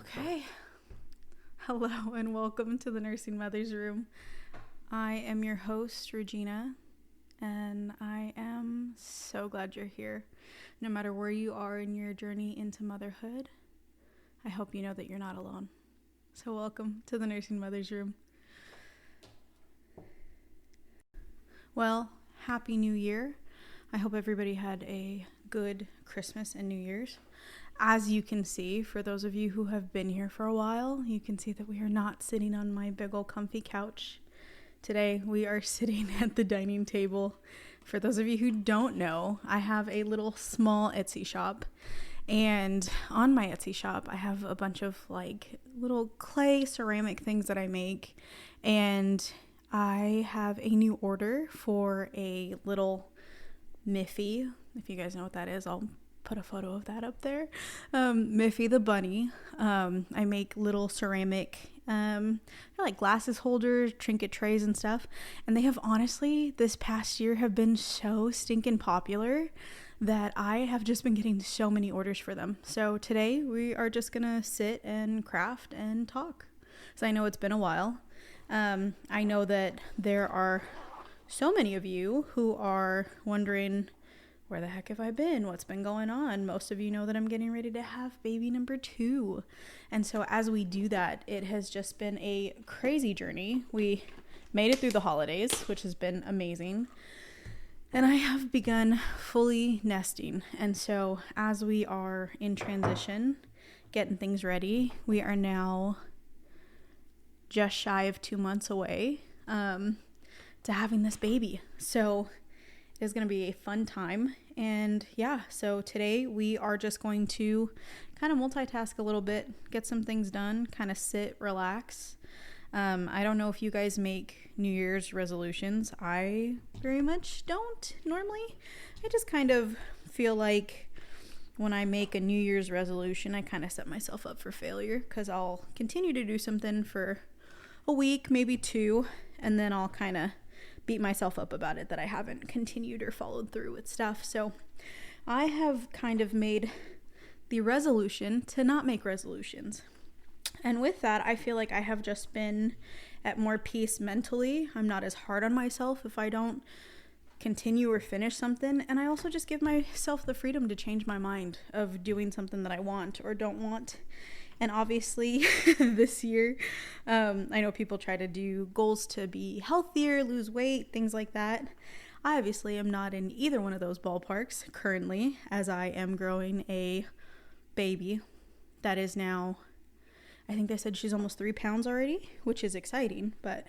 Okay. Hello and welcome to the Nursing Mother's Room. I am your host, Regina, and I am so glad you're here. No matter where you are in your journey into motherhood, I hope you know that you're not alone. So welcome to the Nursing Mother's Room. Well, Happy New Year. I hope everybody had a good Christmas and New Year's. As you can see, for those of you who have been here for a while, you can see that we are not sitting on my big old comfy couch. Today, we are sitting at the dining table. For those of you who don't know, I have a little small Etsy shop. And on my Etsy shop, I have a bunch of little clay ceramic things that I make. And I have a new order for a little Miffy. If you guys know what that is, I'll put a photo of that up there. Miffy the bunny. I make little ceramic like glasses holders, trinket trays and stuff, and they have honestly this past year have been so stinking popular that I have just been getting so many orders for them. So today we are just gonna sit and craft and talk, so I know it's been a while. I know that there are so many of you who are wondering, where the heck have I been? What's been going on? Most of you know that I'm getting ready to have baby number 2. And so as we do that, it has just been a crazy journey. We made it through the holidays, which has been amazing. And I have begun fully nesting. And so as we are in transition, getting things ready, we are now just shy of 2 months away to having this baby. So it's going to be a fun time. And yeah, so today we are just going to kind of multitask a little bit, get some things done, kind of sit, relax. I don't know if you guys make New Year's resolutions. I very much don't normally. I just kind of feel like when I make a New Year's resolution, I kind of set myself up for failure because I'll continue to do something for a week, maybe 2, and then I'll kind of beat myself up about it that I haven't continued or followed through with stuff. So I have kind of made the resolution to not make resolutions. And with that, I feel like I have just been at more peace mentally. I'm not as hard on myself if I don't continue or finish something. And I also just give myself the freedom to change my mind of doing something that I want or don't want. And obviously this year, I know people try to do goals to be healthier, lose weight, things like that. I obviously am not in either one of those ballparks currently, as I am growing a baby that is now, I think they said she's almost 3 pounds already, which is exciting, but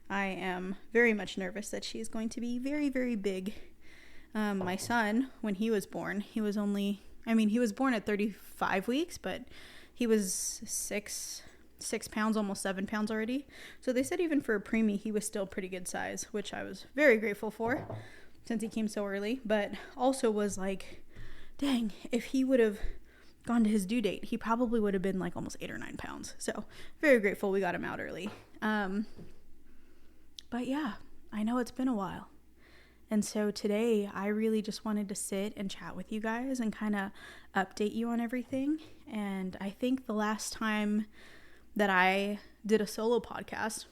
I am very much nervous that she's going to be very, very big. My son, when he was born, he was born at 35 weeks, but he was 6 pounds, almost 7 pounds already. So they said even for a preemie, he was still pretty good size, which I was very grateful for since he came so early. But also was like, dang, if he would have gone to his due date, he probably would have been like almost 8 or 9 pounds. So very grateful we got him out early. But yeah, I know it's been a while. And so today I really just wanted to sit and chat with you guys and kind of update you on everything. And I think the last time that I did a solo podcast,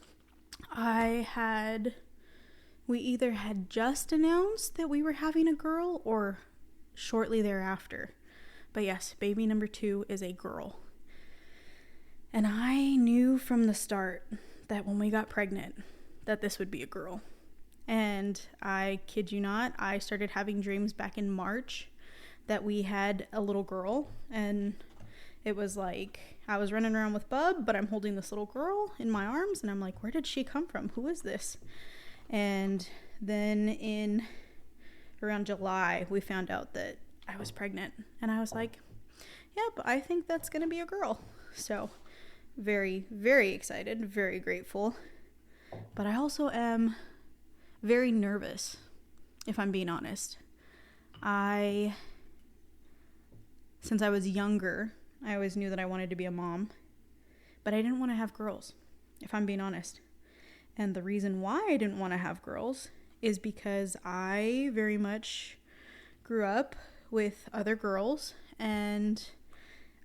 we either had just announced that we were having a girl or shortly thereafter. But yes, baby number 2 is a girl. And I knew from the start that when we got pregnant that this would be a girl. And I kid you not, I started having dreams back in March that we had a little girl. And it was like I was running around with Bub, but I'm holding this little girl in my arms. And I'm like, where did she come from? Who is this? And then in around July, we found out that I was pregnant. And I was like, yep, I think that's going to be a girl. So very, very excited, very grateful. But I also am very nervous, if I'm being honest. Since I was younger, I always knew that I wanted to be a mom, but I didn't want to have girls, if I'm being honest. And the reason why I didn't want to have girls is because I very much grew up with other girls, and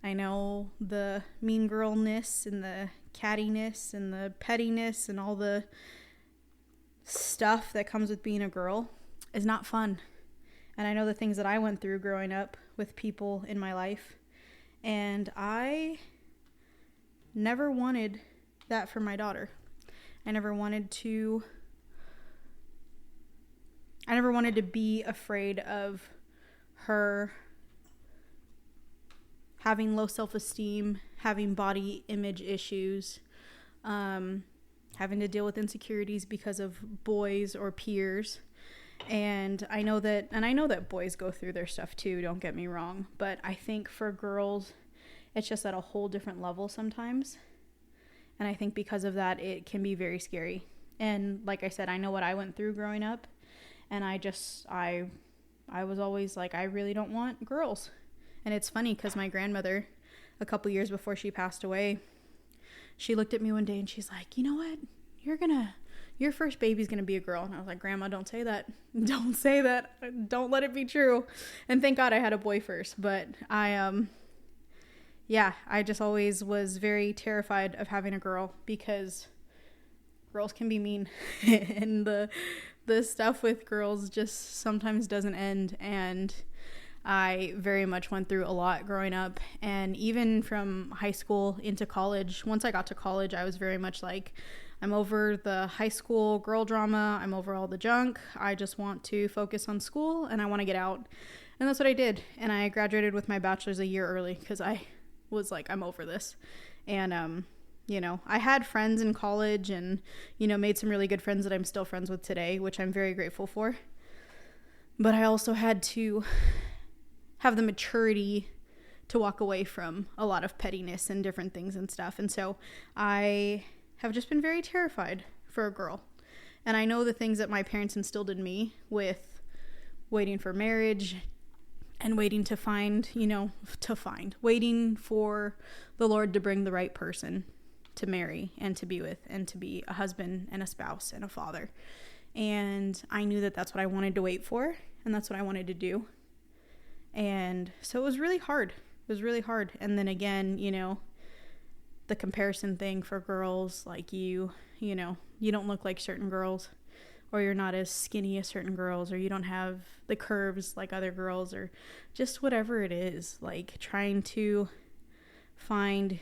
I know the mean girlness and the cattiness and the pettiness and all the stuff that comes with being a girl is not fun. And I know the things that I went through growing up with people in my life. And I never wanted that for my daughter. I never wanted to be afraid of her having low self-esteem, having body image issues, having to deal with insecurities because of boys or peers. And I know that boys go through their stuff too, don't get me wrong. But I think for girls, it's just at a whole different level sometimes. And I think because of that, it can be very scary. And like I said, I know what I went through growing up. And I was always like, I really don't want girls. And it's funny because my grandmother, a couple years before she passed away, she looked at me one day and she's like, you know what? Your first baby's going to be a girl. And I was like, Grandma, don't say that. Don't say that. Don't let it be true. And thank God I had a boy first. But I just always was very terrified of having a girl because girls can be mean. And the stuff with girls just sometimes doesn't end. And I very much went through a lot growing up. And even from high school into college, once I got to college, I was very much like, I'm over the high school girl drama. I'm over all the junk. I just want to focus on school and I want to get out. And that's what I did. And I graduated with my bachelor's a year early because I was like, I'm over this. And, I had friends in college and, made some really good friends that I'm still friends with today, which I'm very grateful for. But I also had to have the maturity to walk away from a lot of pettiness and different things and stuff. And so I have just been very terrified for a girl. And I know the things that my parents instilled in me with waiting for marriage and waiting waiting for the Lord to bring the right person to marry and to be with and to be a husband and a spouse and a father. And I knew that that's what I wanted to wait for and that's what I wanted to do. And so it was really hard. And then again, the comparison thing for girls, like you don't look like certain girls, or you're not as skinny as certain girls, or you don't have the curves like other girls, or just whatever it is, like trying to find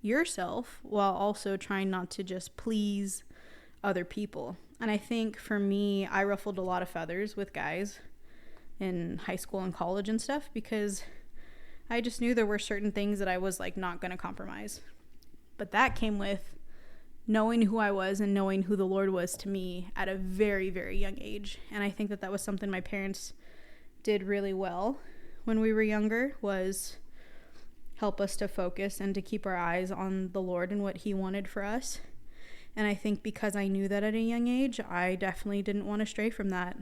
yourself while also trying not to just please other people. And I think for me, I ruffled a lot of feathers with guys in high school and college and stuff because I just knew there were certain things that I was like not going to compromise. But that came with knowing who I was and knowing who the Lord was to me at a very, very young age. And I think that was something my parents did really well when we were younger, was help us to focus and to keep our eyes on the Lord and what He wanted for us. And I think because I knew that at a young age, I definitely didn't want to stray from that.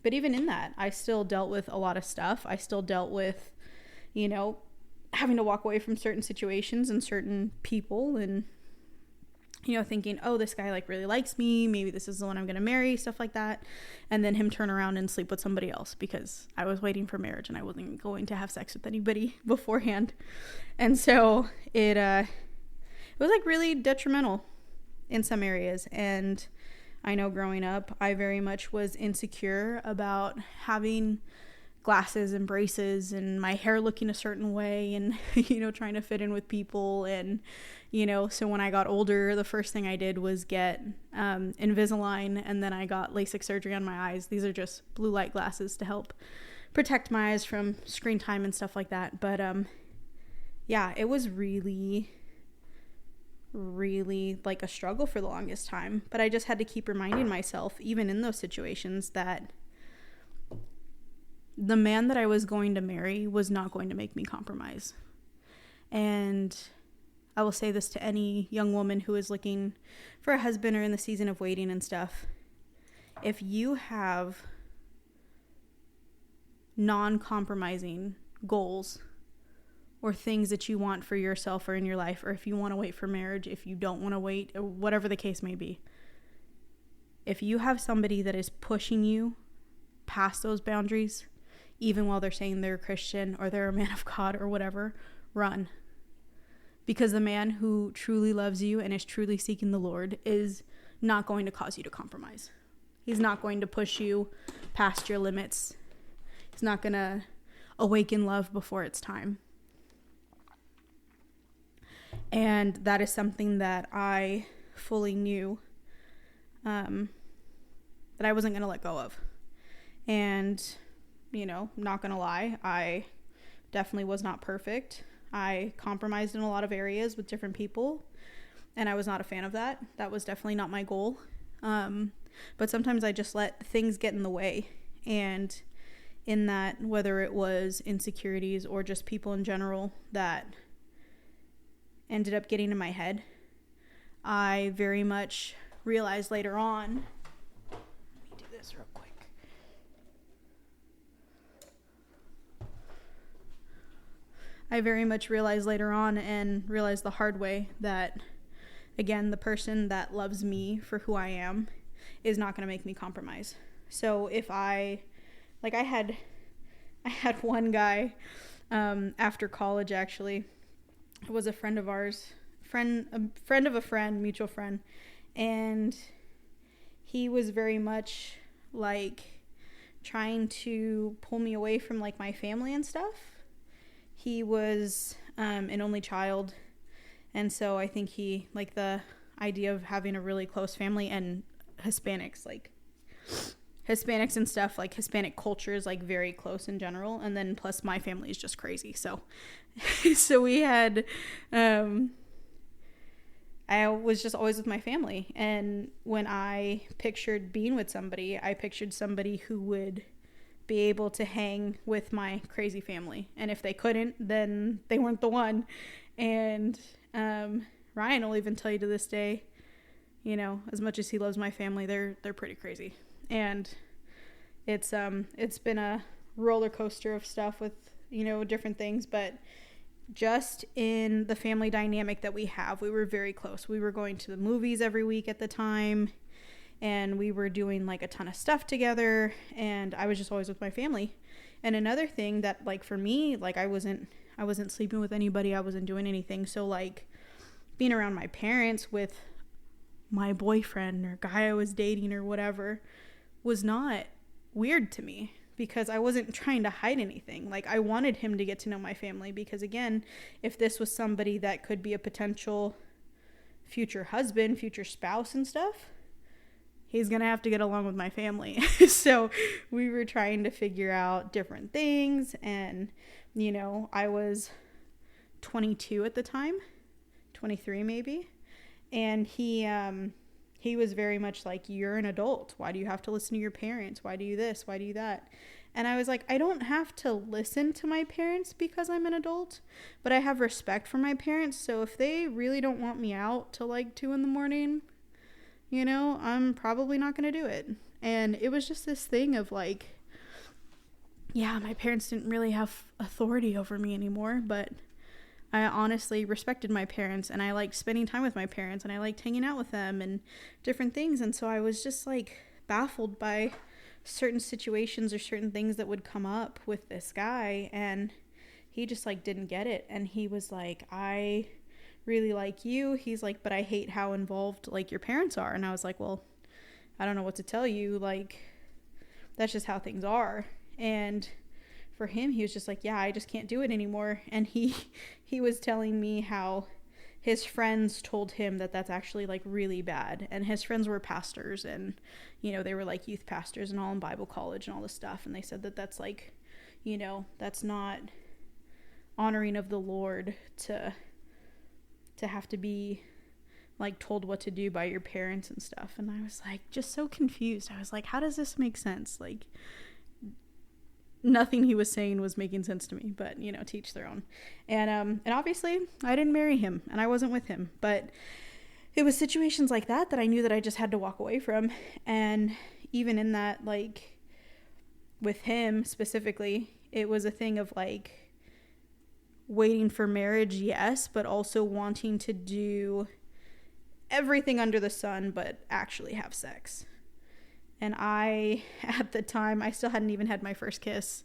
But even in that, I still dealt with a lot of stuff. I still dealt with, having to walk away from certain situations and certain people and, thinking, oh, this guy like really likes me. Maybe this is the one I'm going to marry, stuff like that. And then him turn around and sleep with somebody else because I was waiting for marriage and I wasn't going to have sex with anybody beforehand. And so it was like really detrimental in some areas. And I know growing up, I very much was insecure about having glasses and braces and my hair looking a certain way and, trying to fit in with people. And, so when I got older, the first thing I did was get Invisalign, and then I got LASIK surgery on my eyes. These are just blue light glasses to help protect my eyes from screen time and stuff like that. But it was really like a struggle for the longest time. But I just had to keep reminding myself, even in those situations, that the man that I was going to marry was not going to make me compromise. And I will say this to any young woman who is looking for a husband or in the season of waiting and stuff. If you have non-compromising goals or things that you want for yourself or in your life, or if you want to wait for marriage, if you don't want to wait, or whatever the case may be, if you have somebody that is pushing you past those boundaries, even while they're saying they're a Christian or they're a man of God or whatever, run. Because the man who truly loves you and is truly seeking the Lord is not going to cause you to compromise. He's not going to push you past your limits. He's not going to awaken love before it's time. And that is something that I fully knew that I wasn't going to let go of. And, not going to lie, I definitely was not perfect. I compromised in a lot of areas with different people, and I was not a fan of that. That was definitely not my goal. But sometimes I just let things get in the way. And in that, whether it was insecurities or just people in general that ended up getting in my head, I very much realized later on, let me do this real quick. I very much realized later on and realized the hard way that, again, the person that loves me for who I am is not going to make me compromise. So if I had one guy after college, actually. It was a friend of ours, a friend of a friend, mutual friend, and he was very much like trying to pull me away from like my family and stuff. He was an only child, and so I think he like the idea of having a really close family, and Hispanics and stuff, like Hispanic culture is like very close in general, and then plus my family is just crazy. So we had I was just always with my family, and when I pictured being with somebody, I pictured somebody who would be able to hang with my crazy family, and if they couldn't, then they weren't the one. And Ryan will even tell you to this day, as much as he loves my family, they're pretty crazy. And it's been a roller coaster of stuff with, different things, but just in the family dynamic that we have, we were very close. We were going to the movies every week at the time, and we were doing like a ton of stuff together, and I was just always with my family. And another thing that like for me, like I wasn't sleeping with anybody, I wasn't doing anything. So like being around my parents with my boyfriend or guy I was dating or whatever was not weird to me, because I wasn't trying to hide anything. Like I wanted him to get to know my family, because again, if this was somebody that could be a potential future husband, future spouse and stuff, he's gonna have to get along with my family. So we were trying to figure out different things, and I was 22 at the time, 23 maybe, and he was very much like, you're an adult. Why do you have to listen to your parents? Why do you this? Why do you that? And I was like, I don't have to listen to my parents because I'm an adult, but I have respect for my parents. So if they really don't want me out till like 2 a.m, I'm probably not going to do it. And it was just this thing of like, yeah, my parents didn't really have authority over me anymore, but I honestly respected my parents, and I liked spending time with my parents, and I liked hanging out with them and different things. And so I was just like baffled by certain situations or certain things that would come up with this guy, and he just like didn't get it. And he was like, I really like you. He's like, but I hate how involved like your parents are. And I was like, well, I don't know what to tell you. Like, that's just how things are. And for him, he was just like, yeah, I just can't do it anymore. And he was telling me how his friends told him that that's actually like really bad. And his friends were pastors, and, they were like youth pastors and all in Bible college and all this stuff. And they said that that's like, that's not honoring of the Lord to have to be like told what to do by your parents and stuff. And I was like, just so confused. I was like, how does this make sense? Like, nothing he was saying was making sense to me, but to each their own. And obviously I didn't marry him, and I wasn't with him, but it was situations like that I knew that I just had to walk away from. And even in that, like with him specifically, it was a thing of like waiting for marriage, yes, but also wanting to do everything under the sun but actually have sex. And I, at the time, I still hadn't even had my first kiss.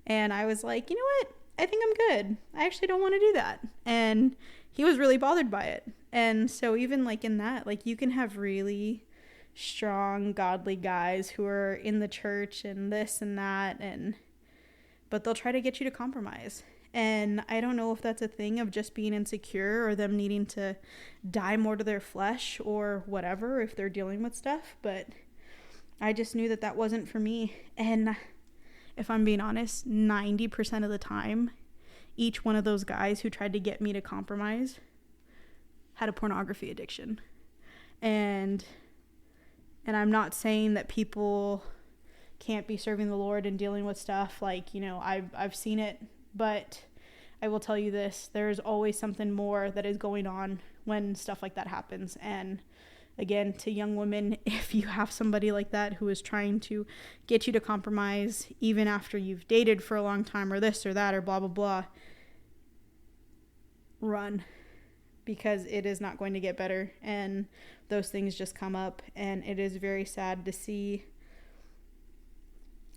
And I was like, you know what? I think I'm good. I actually don't want to do that. And he was really bothered by it. And so even like in that, like you can have really strong, godly guys who are in the church and this and that, but they'll try to get you to compromise. And I don't know if that's a thing of just being insecure or them needing to die more to their flesh or whatever if they're dealing with stuff. But I just knew that that wasn't for me. And if I'm being honest, 90% of the time, each one of those guys who tried to get me to compromise had a pornography addiction. And I'm not saying that people can't be serving the Lord and dealing with stuff. Like, you know, I've seen it, but I will tell you this, there's always something more that is going on when stuff like that happens. And again, to young women, if you have somebody like that who is trying to get you to compromise, even after you've dated for a long time or this or that or blah, blah, blah, run, because it is not going to get better. And those things just come up. And it is very sad to see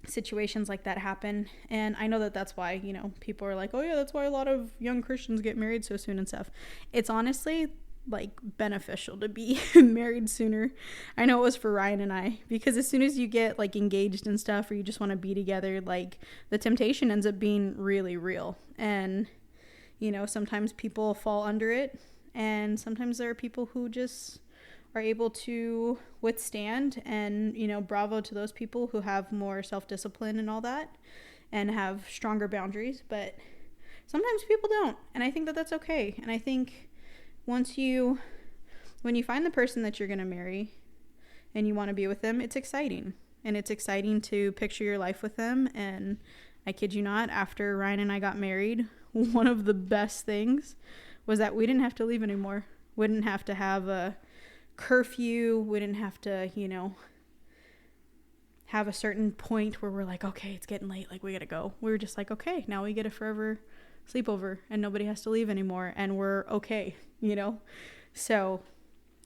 situations like that happen. And I know that that's why, you know, people are like, oh yeah, that's why a lot of young Christians get married so soon and stuff. It's honestly like beneficial to be married sooner. I know it was for Ryan and I, because as soon as you get like engaged and stuff, or you just want to be together, like the temptation ends up being really real. And you know, sometimes people fall under it, and sometimes there are people who just are able to withstand. And you know, bravo to those people who have more self-discipline and all that and have stronger boundaries. But sometimes people don't, and I think that that's okay. And I think when you find the person that you're going to marry and you want to be with them, it's exciting. And it's exciting to picture your life with them. And I kid you not, after Ryan and I got married, one of the best things was that we didn't have to leave anymore. We didn't have to have a curfew. We didn't have to, you know, have a certain point where we're like, okay, it's getting late, like we gotta go. We were just like, okay, now we get a forever sleepover and nobody has to leave anymore, and we're okay, you know? So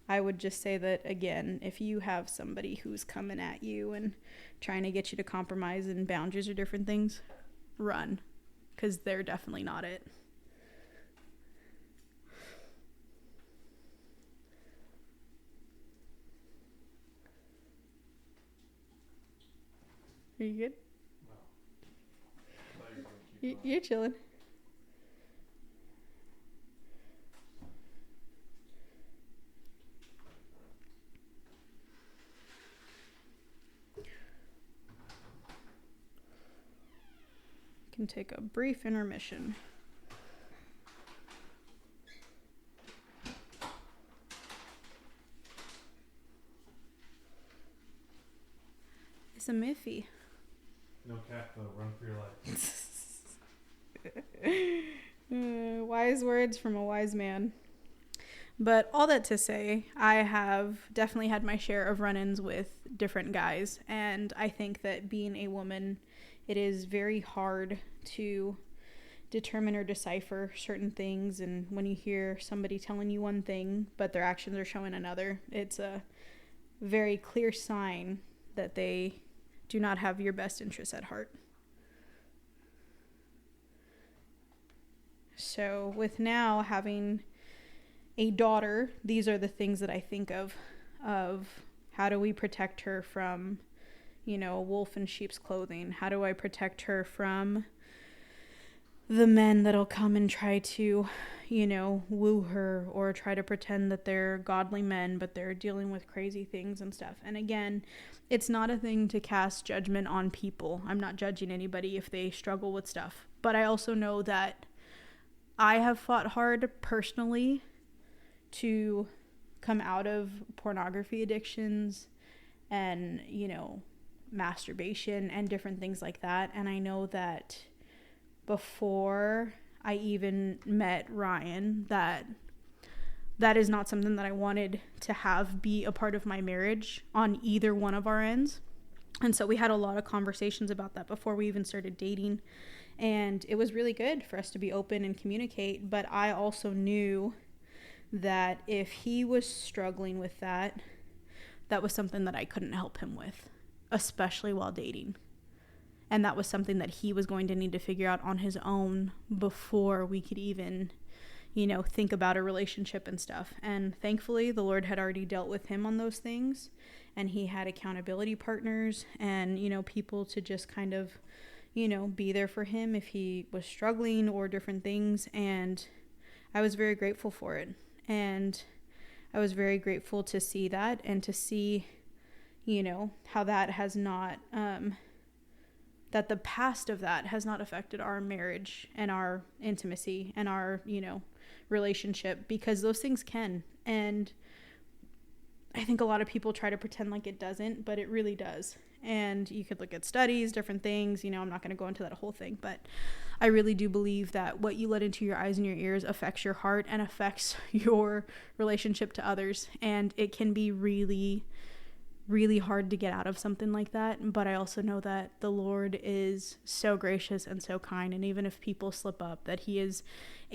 I would just say that, again, if you have somebody who's coming at you and trying to get you to compromise, and boundaries are different things, run, because they're definitely not it. Are you good? No. You're chilling. Can take a brief intermission. It's a Miffy. No cat though, run for your life. Wise words from a wise man. But all that to say, I have definitely had my share of run-ins with different guys. And I think that being a woman, it is very hard to determine or decipher certain things. And when you hear somebody telling you one thing, but their actions are showing another, it's a very clear sign that they do not have your best interests at heart. So with now having a daughter, these are the things that I think of how do we protect her from, you know, a wolf in sheep's clothing? How do I protect her from the men that'll come and try to, you know, woo her or try to pretend that they're godly men, but they're dealing with crazy things and stuff. And again, it's not a thing to cast judgment on people. I'm not judging anybody if they struggle with stuff. But I also know that I have fought hard personally to come out of pornography addictions and, you know, masturbation and different things like that. And I know that before I even met Ryan, that is not something that I wanted to have be a part of my marriage on either one of our ends. And so we had a lot of conversations about that before we even started dating. And it was really good for us to be open and communicate. But I also knew that if he was struggling with that, that was something that I couldn't help him with, especially while dating. And that was something that he was going to need to figure out on his own before we could even, think about a relationship and stuff. And thankfully, the Lord had already dealt with him on those things. And he had accountability partners and, people to just kind of, be there for him if he was struggling or different things. And I was very grateful for it. And I was very grateful to see that and to see, how that has not, that the past of that has not affected our marriage and our intimacy and our, relationship, because those things can. And I think a lot of people try to pretend like it doesn't, but it really does. And you could look at studies, different things, I'm not going to go into that whole thing, but I really do believe that what you let into your eyes and your ears affects your heart and affects your relationship to others. And it can be really, really hard to get out of something like that. But I also know that the Lord is so gracious and so kind. And even if people slip up, that he is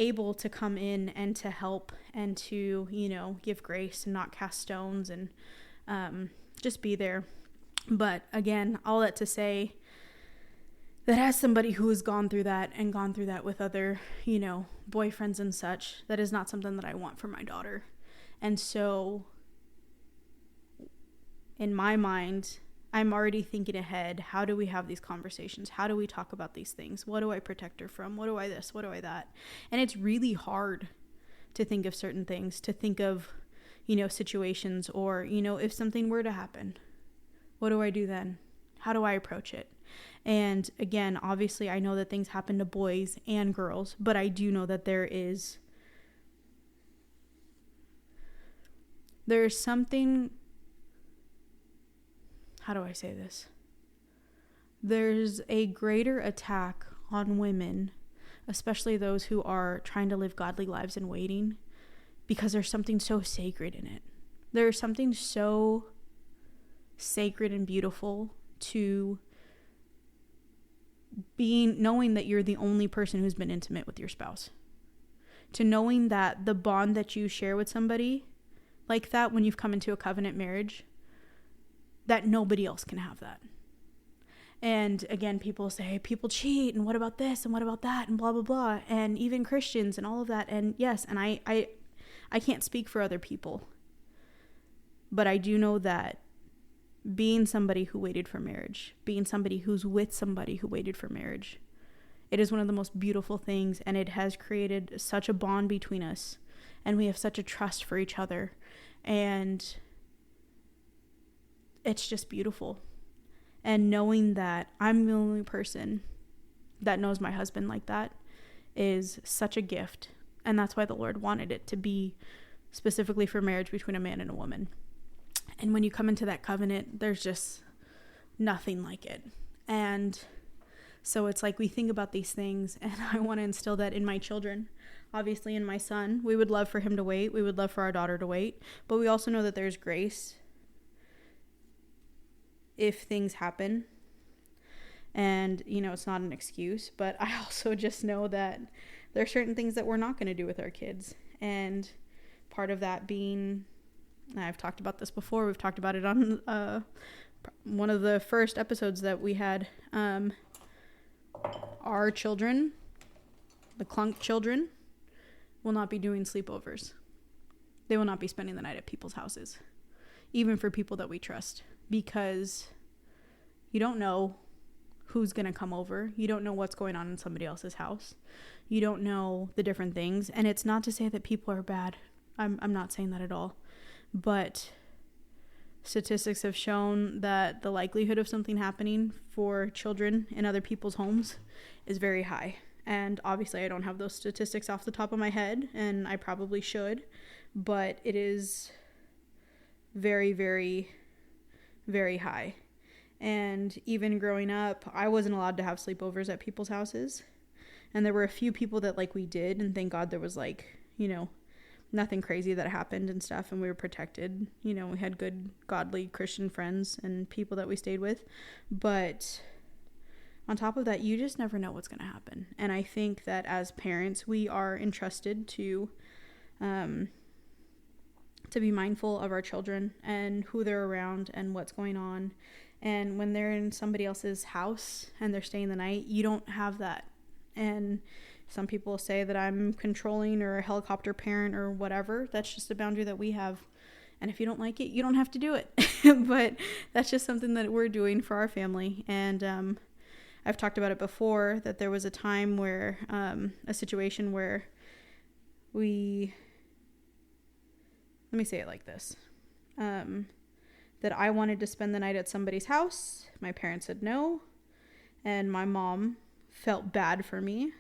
able to come in and to help and to, give grace and not cast stones and just be there. But again, all that to say that as somebody who has gone through that and gone through that with other, boyfriends and such, that is not something that I want for my daughter. And so in my mind, I'm already thinking ahead. How do we have these conversations? How do we talk about these things? What do I protect her from? What do I this? What do I that? And it's really hard to think of certain things, to think of, situations, or, if something were to happen, what do I do then? How do I approach it? And again, obviously, I know that things happen to boys and girls, but I do know that there's something, how do I say this? There's a greater attack on women, especially those who are trying to live godly lives and waiting, because there's something so sacred in it. There's something so sacred and beautiful to knowing that you're the only person who's been intimate with your spouse, to knowing that the bond that you share with somebody like that when you've come into a covenant marriage, that nobody else can have that. And again, people say people cheat and what about this and what about that and blah blah blah, and even Christians and all of that. And yes, and I can't speak for other people, but I do know that being somebody who waited for marriage, being somebody who's with somebody who waited for marriage, it is one of the most beautiful things, and it has created such a bond between us, and we have such a trust for each other, and it's just beautiful. And knowing that I'm the only person that knows my husband like that is such a gift, and that's why the Lord wanted it to be specifically for marriage between a man and a woman. And when you come into that covenant, there's just nothing like it. And so it's like we think about these things, and I want to instill that in my children. Obviously, in my son, we would love for him to wait. We would love for our daughter to wait. But we also know that there's grace if things happen. And, it's not an excuse. But I also just know that there are certain things that we're not going to do with our kids. And part of that being, I've talked about this before. We've talked about it on one of the first episodes that we had. Our children, the Clunk children, will not be doing sleepovers. They will not be spending the night at people's houses, even for people that we trust, because you don't know who's going to come over. You don't know what's going on in somebody else's house. You don't know the different things. And it's not to say that people are bad. I'm not saying that at all. But statistics have shown that the likelihood of something happening for children in other people's homes is very high. And obviously I don't have those statistics off the top of my head, and I probably should, but it is very, very, very high. And even growing up, I wasn't allowed to have sleepovers at people's houses. And there were a few people that we did, and thank God there was nothing crazy that happened and stuff, and we were protected. We had good, godly Christian friends and people that we stayed with. But on top of that, you just never know what's going to happen. And I think that as parents, we are entrusted to be mindful of our children and who they're around and what's going on. And when they're in somebody else's house and they're staying the night, you don't have that. And some people say that I'm controlling or a helicopter parent or whatever. That's just a boundary that we have. And if you don't like it, you don't have to do it. But that's just something that we're doing for our family. And I've talked about it before, that there was a time where, a situation where let me say it like this, that I wanted to spend the night at somebody's house. My parents said no. And my mom felt bad for me.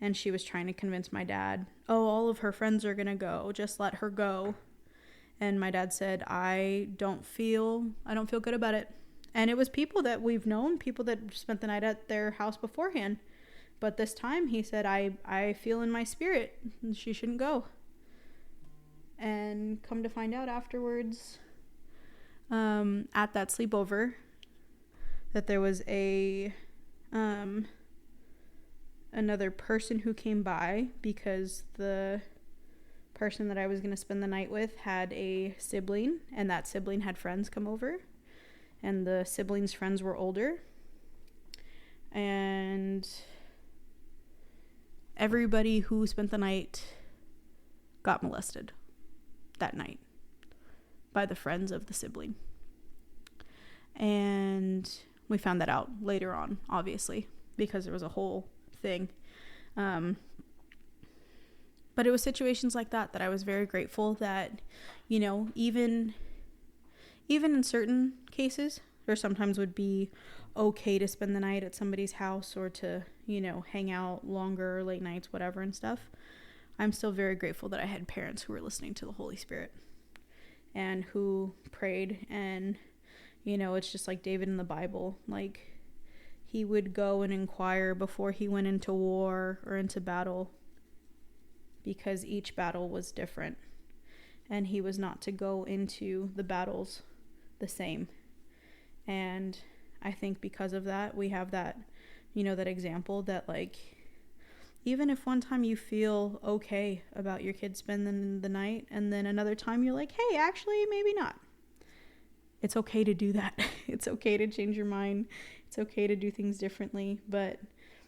And she was trying to convince my dad, oh, all of her friends are going to go. Just let her go. And my dad said, I don't feel good about it. And it was people that we've known, people that spent the night at their house beforehand. But this time he said, I feel in my spirit she shouldn't go. And come to find out afterwards, at that sleepover, that there was another person who came by, because the person that I was going to spend the night with had a sibling, and that sibling had friends come over, and the siblings' friends were older, and everybody who spent the night got molested that night by the friends of the sibling. And we found that out later on, obviously, because there was a whole thing. But it was situations like that I was very grateful that, you know, even in certain cases, there sometimes would be okay to spend the night at somebody's house or to, you know, hang out longer, late nights, whatever and stuff. I'm still very grateful that I had parents who were listening to the Holy Spirit and who prayed. And, you know, it's just like David in the Bible. Like, he would go and inquire before he went into war or into battle, because each battle was different. And he was not to go into the battles the same. And I think because of that, we have that, you know, that example that, like, even if one time you feel okay about your kids spending the night, and then another time you're like, hey, actually, maybe not. It's okay to do that. It's okay to change your mind. It's okay to do things differently. But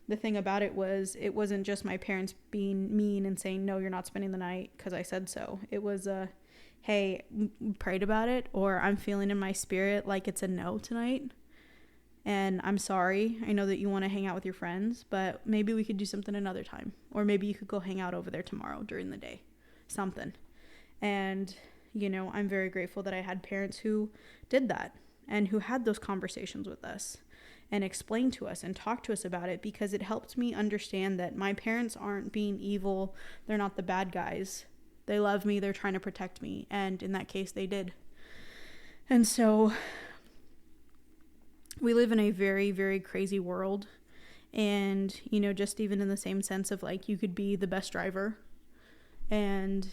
the thing about it wasn't just my parents being mean and saying, no, you're not spending the night because I said so. It was hey, prayed about it, or I'm feeling in my spirit like it's a no tonight. And I'm sorry. I know that you want to hang out with your friends, but maybe we could do something another time. Or maybe you could go hang out over there tomorrow during the day. Something. And, you know, I'm very grateful that I had parents who did that and who had those conversations with us and explained to us and talked to us about it, because it helped me understand that my parents aren't being evil. They're not the bad guys. They love me. They're trying to protect me. And in that case, they did. And so we live in a very, very crazy world. And, you know, just even in the same sense of, like, you could be the best driver and,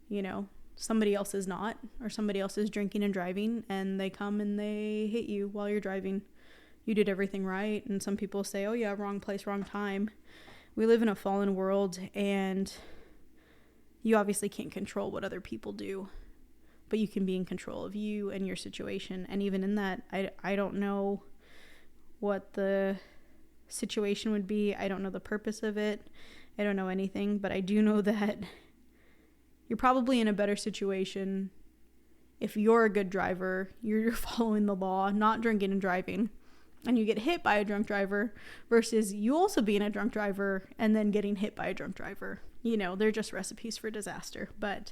you know, somebody else is not, or somebody else is drinking and driving, and they come and they hit you while you're driving. You did everything right. And some people say, oh yeah, wrong place, wrong time. We live in a fallen world, and you obviously can't control what other people do, but you can be in control of you and your situation. And even in that, I don't know what the situation would be. I don't know the purpose of it. I don't know anything, but I do know that you're probably in a better situation if you're a good driver, you're following the law, not drinking and driving, and you get hit by a drunk driver, versus you also being a drunk driver and then getting hit by a drunk driver. You know, they're just recipes for disaster. But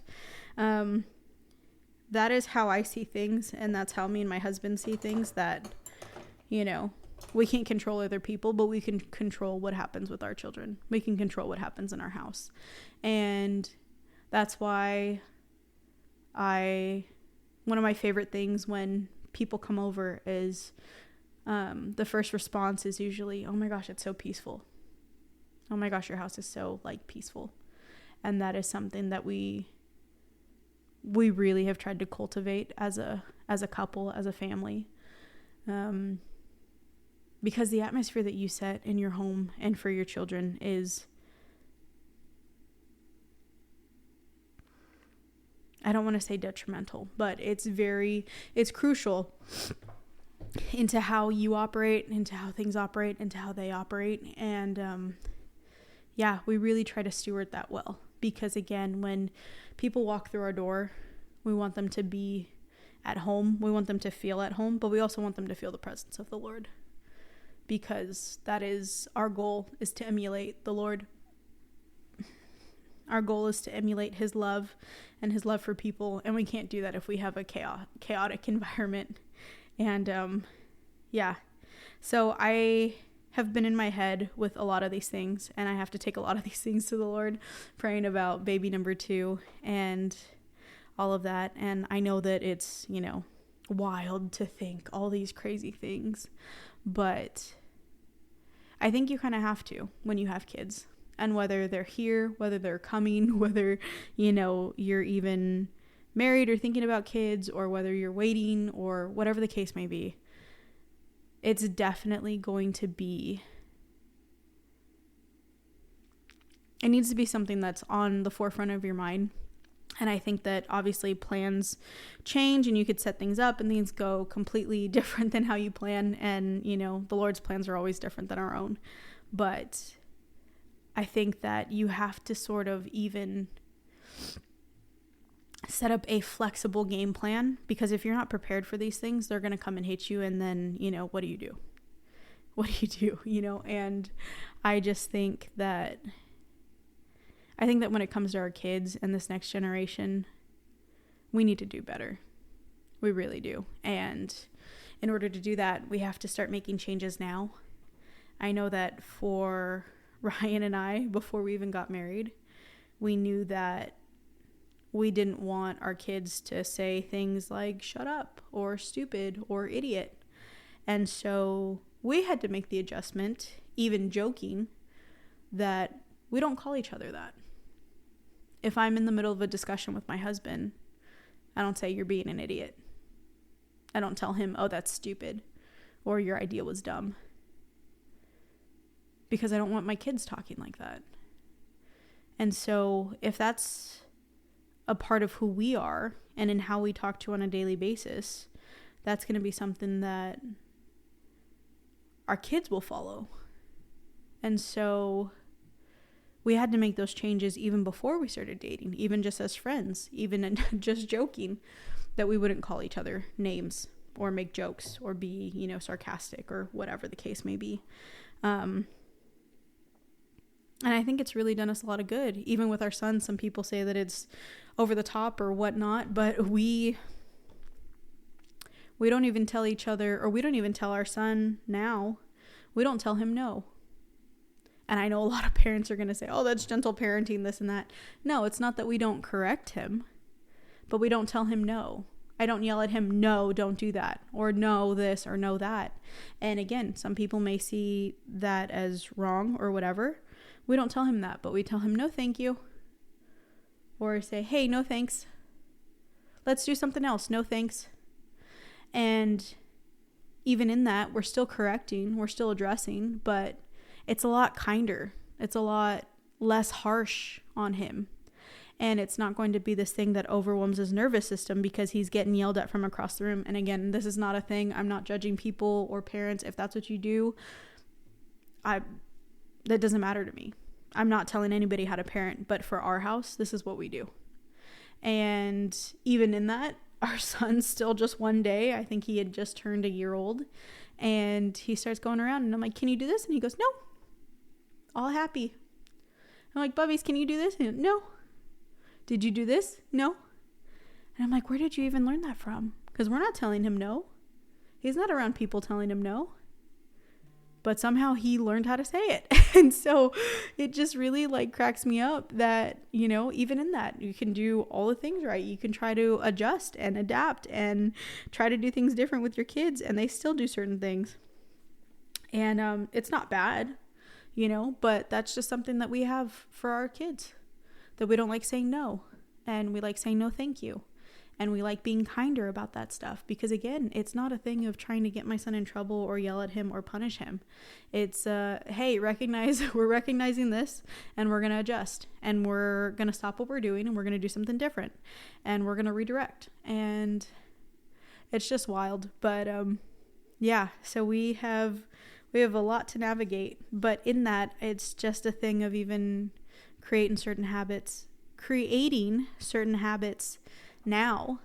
that is how I see things, and that's how me and my husband see things, that, you know, we can't control other people, but we can control what happens with our children. We can control what happens in our house. And that's why one of my favorite things when people come over is the first response is usually, oh my gosh, it's so peaceful. Oh my gosh, your house is so, like, peaceful. And that is something that we really have tried to cultivate as a couple, as a family. Because the atmosphere that you set in your home and for your children is I don't want to say detrimental, but it's crucial into how you operate, into how things operate, into how they operate. And we really try to steward that well, because again, when people walk through our door, we want them to be at home. We want them to feel at home, but we also want them to feel the presence of the Lord, because that is our goal, is to emulate the Lord. Our goal is to emulate his love and his love for people, and we can't do that if we have a chaotic environment. And so I have been in my head with a lot of these things, and I have to take a lot of these things to the Lord, praying about baby number 2 and all of that. And I know that it's, wild to think all these crazy things, but I think you kind of have to when you have kids. And whether they're here, whether they're coming, whether, you're even married or thinking about kids, or whether you're waiting, or whatever the case may be, it's definitely going to be, it needs to be something that's on the forefront of your mind. And I think that obviously plans change, and you could set things up and things go completely different than how you plan. And, the Lord's plans are always different than our own. But I think that you have to sort of even set up a flexible game plan, because if you're not prepared for these things, they're going to come and hit you. And then, what do you do? What do you do? And I just think that when it comes to our kids and this next generation, we need to do better. We really do. And in order to do that, we have to start making changes now. I know that for Ryan and I, before we even got married, we knew that we didn't want our kids to say things like shut up or stupid or idiot. And so we had to make the adjustment, even joking, that we don't call each other that. If I'm in the middle of a discussion with my husband, I don't say you're being an idiot. I don't tell him, oh, that's stupid, or your idea was dumb. Because I don't want my kids talking like that. And so if that's a part of who we are and in how we talk to on a daily basis, that's going to be something that our kids will follow. And so we had to make those changes even before we started dating, even just as friends, even just joking, that we wouldn't call each other names or make jokes or be, sarcastic or whatever the case may be. And I think it's really done us a lot of good. Even with our son, some people say that it's over the top or whatnot, but we don't even tell each other, or we don't even tell our son now. We don't tell him no. And I know a lot of parents are going to say, oh, that's gentle parenting, this and that. No, it's not that we don't correct him, but we don't tell him no. I don't yell at him, no, don't do that, or no this, or no that. And again, some people may see that as wrong or whatever. We don't tell him that, but we tell him, no, thank you. Or say, hey, no, thanks. Let's do something else. No, thanks. And even in that, we're still correcting, we're still addressing, but it's a lot kinder. It's a lot less harsh on him. And it's not going to be this thing that overwhelms his nervous system because he's getting yelled at from across the room. And again, this is not a thing. I'm not judging people or parents. If that's what you do, that doesn't matter to me. I'm not telling anybody how to parent, but for our house, this is what we do. And even in that, our son's still just one day, I think he had just turned a year old, and he starts going around and I'm like, can you do this? And he goes, no, all happy. I'm like, Bubbies, can you do this? And he goes, no. Did you do this? No. And I'm like, where did you even learn that from? Because we're not telling him no. He's not around people telling him no. But somehow he learned how to say it. And so it just really cracks me up that, even in that, you can do all the things right. You can try to adjust and adapt and try to do things different with your kids, and they still do certain things. And it's not bad, but that's just something that we have for our kids, that we don't like saying no. And we like saying no, thank you. And we like being kinder about that stuff because, again, it's not a thing of trying to get my son in trouble or yell at him or punish him. It's, hey, we're recognizing this and we're going to adjust and we're going to stop what we're doing and we're going to do something different and we're going to redirect. And it's just wild. But, yeah, so we have a lot to navigate, but in that, it's just a thing of even creating certain habits now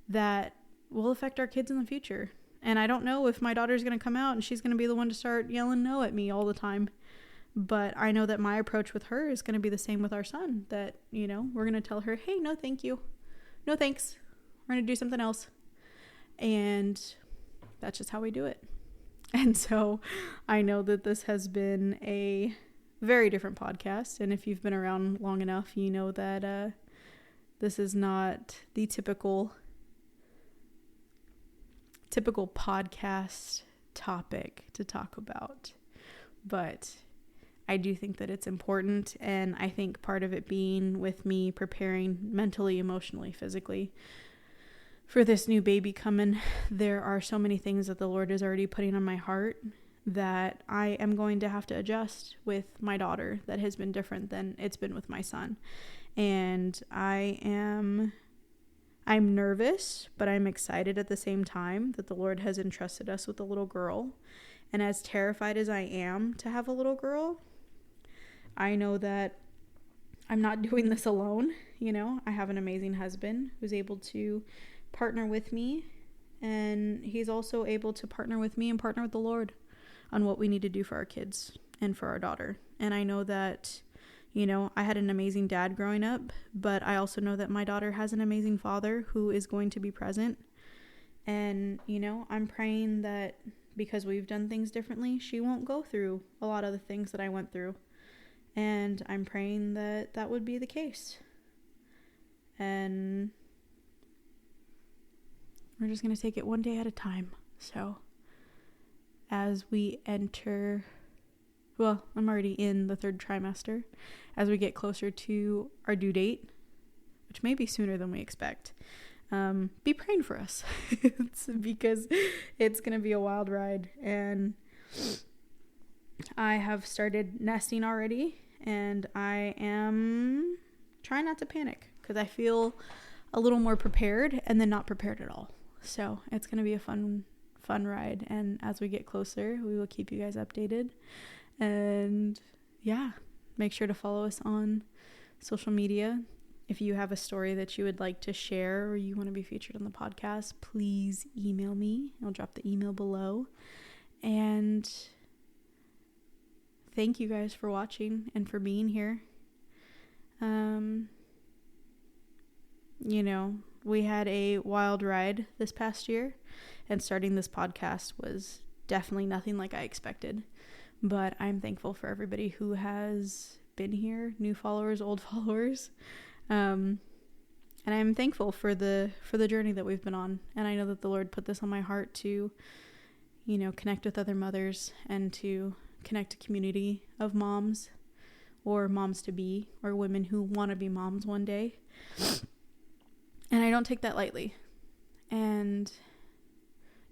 that will affect our kids in the future. And I don't know if my daughter's going to come out and she's going to be the one to start yelling no at me all the time. But I know that my approach with her is going to be the same with our son, that, we're going to tell her, hey, no, thank you. No, thanks. We're going to do something else. And that's just how we do it. And so I know that this has been a very different podcast. And if you've been around long enough, you know that this is not the typical podcast topic to talk about. But I do think that it's important. And I think part of it being with me preparing mentally, emotionally, physically for this new baby coming, there are so many things that the Lord is already putting on my heart that I am going to have to adjust with my daughter that has been different than it's been with my son. And I'm nervous, but I'm excited at the same time that the Lord has entrusted us with a little girl. And as terrified as I am to have a little girl, I know that I'm not doing this alone. I have an amazing husband who's able to partner with me, and he's also able to partner with me and partner with the Lord on what we need to do for our kids and for our daughter. And I know that, I had an amazing dad growing up, but I also know that my daughter has an amazing father who is going to be present. And, I'm praying that because we've done things differently, she won't go through a lot of the things that I went through. And I'm praying that that would be the case. And we're just going to take it one day at a time. So as we enter, I'm already in the 3rd trimester. As we get closer to our due date, which may be sooner than we expect, be praying for us. Because it's going to be a wild ride. And I have started nesting already, and I am trying not to panic because I feel a little more prepared and then not prepared at all. So it's going to be a fun ride. And as we get closer, we will keep you guys updated. And yeah, make sure to follow us on social media. If you have a story that you would like to share or you want to be featured on the podcast, please email me. I'll drop the email below. And thank you guys for watching and for being here. We had a wild ride this past year, and starting this podcast was definitely nothing like I expected. But I'm thankful for everybody who has been here, new followers, old followers. And I'm thankful for the journey that we've been on. And I know that the Lord put this on my heart to, connect with other mothers and to connect a community of moms or moms to be or women who want to be moms one day. And I don't take that lightly. And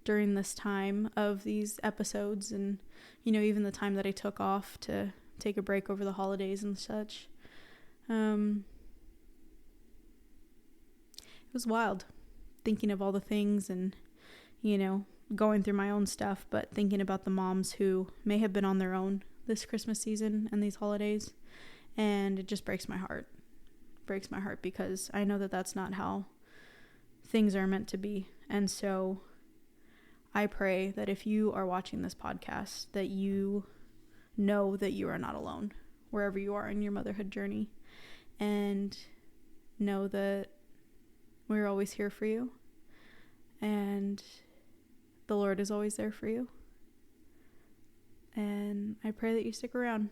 during this time of these episodes and, even the time that I took off to take a break over the holidays and such, it was wild thinking of all the things and, going through my own stuff, but thinking about the moms who may have been on their own this Christmas season and these holidays. And it just breaks my heart. Breaks my heart because I know that that's not how things are meant to be. And so I pray that if you are watching this podcast, that you know that you are not alone wherever you are in your motherhood journey, and know that we're always here for you, and the Lord is always there for you. And I pray that you stick around.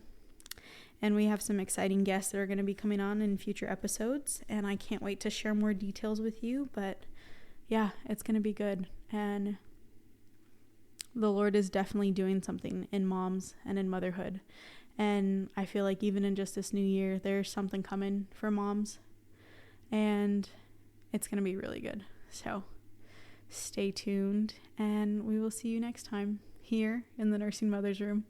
And we have some exciting guests that are going to be coming on in future episodes, and I can't wait to share more details with you. But yeah, it's going to be good. And the Lord is definitely doing something in moms and in motherhood. And I feel like even in just this new year, there's something coming for moms. And It's going to be really good. So stay tuned, and we will see you next time here in the Nursing Mothers Room.